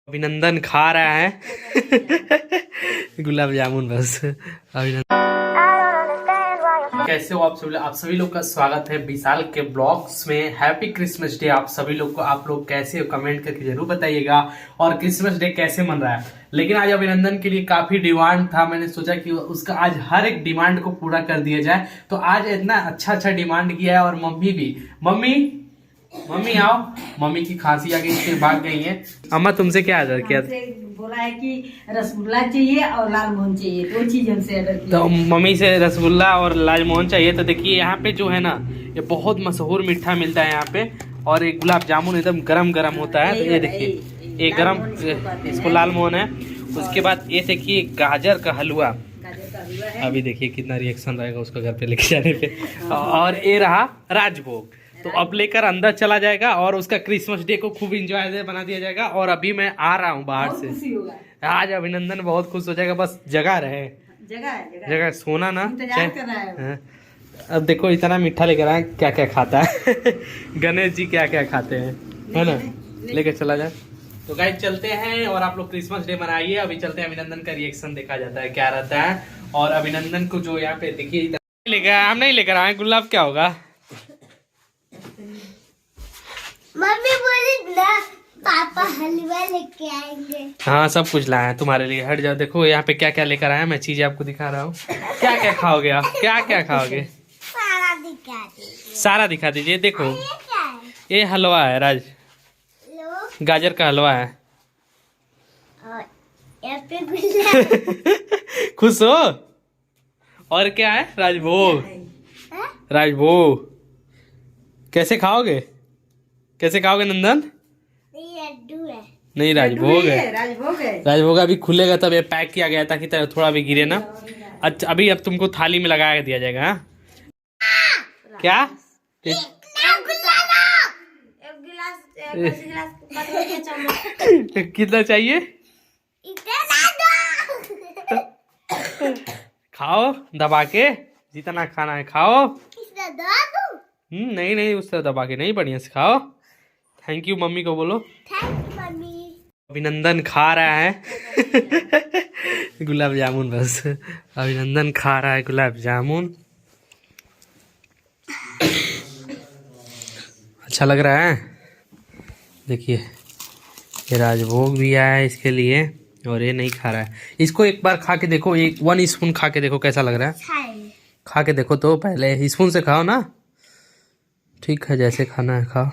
अभिनंदन खा रहा है गुलाब जामुन बस। अभिनंदन कैसे हो आप सभी लोग का स्वागत है विशाल के ब्लॉग्स में। हैप्पी क्रिसमस डे आप सभी लोग को। आप लोग कैसे हो कमेंट करके जरूर बताइएगा। और क्रिसमस डे कैसे मन रहा है। लेकिन आज अभिनंदन के लिए काफी डिमांड था, मैंने सोचा कि उसका आज हर एक डिमांड को पूरा कर दिया जाए। तो आज इतना अच्छा डिमांड किया है। और मम्मी भी, मम्मी आओ। मम्मी की खांसी आ गई, इसलिए भाग गई है। अम्मा तुमसे क्या ऑर्डर किया? बोला है कि रसगुल्ला चाहिए और लाल मोहन चाहिए, दो चीज हमसे ऑर्डर किया। तो मम्मी से रसगुल्ला और लाल मोहन चाहिए। तो देखिए यहाँ पे जो है ना, ये बहुत मशहूर मीठा मिलता है यहाँ पे। और एक गुलाब जामुन एकदम गरम गरम होता है। तो ये देखिए ये गरम, इसको लाल मोहन है। उसके बाद ये देखिए गाजर का हलवा। अभी देखिए कितना रिएक्शन रहेगा उसका घर पे लेके जाने पे। और ये रहा राजभोग। तो अब लेकर अंदर चला जाएगा और उसका क्रिसमस डे को खूब इंजॉय बना दिया जाएगा। और अभी मैं आ रहा हूँ बाहर से। आज अभिनंदन बहुत खुश हो जाएगा। बस जगह रहे, जगह सोना ना चाहिए। अब देखो इतना मीठा लेकर आए, क्या क्या खाता है गणेश जी क्या क्या खाते हैं, है ना। लेकर चला जाए। तो गाइस चलते हैं और आप लोग क्रिसमस डे मनाइए। अभी चलते हैं, अभिनंदन का रिएक्शन देखा जाता है क्या रहता है। और अभिनंदन को जो यहाँ पे देखिए लेकर, हम नहीं लेकर आए गुलाब, क्या होगा। मम्मी बोली ना पापा हलवा लेके आएंगे। हाँ सब कुछ लाया है तुम्हारे लिए। हट जाओ। देखो यहाँ पे क्या क्या लेकर आया, मैं चीजें आपको दिखा रहा हूँ। क्या क्या खाओगे आप, क्या क्या खाओगे? सारा दिखा दीजिए। सारा दिखा दीजिए। देखो ये क्या है? ये हलवा है राज, लो गाजर का हलवा है। और यहाँ पे गुलाब। खुश हो। और क्या है? राजभोग। हाँ? राजभोग कैसे खाओगे, कैसे खाओगे नंदन? ये लड्डू है। नहीं राजभोग है। राजभोग है। राजभोग अभी खुलेगा तब ये पैक किया गया ताकि थोड़ा भी गिरे ना। अच्छा अभी अब तुमको थाली में लगा दिया जाएगा। हाँ? क्या एक गिलास कितना चाहिए? इतना दो। खाओ दबा के, जितना खाना है खाओ। किसने दो दूँ? नहीं नहीं उस तरह दबा के नहीं, बढ़िया से खाओ। थैंक यू मम्मी को बोलो। Thank you mummy. अभिनंदन खा रहा है गुलाब जामुन बस। अभिनंदन खा रहा है गुलाब जामुन। अच्छा लग रहा है। देखिए ये राजभोग भी आया है इसके लिए। और ये नहीं खा रहा है। इसको एक बार खा के देखो, 1 स्पून खा के देखो कैसा लग रहा है। खा के देखो तो पहले स्पून से खाओ ना। ठीक है जैसे खाना है खाओ।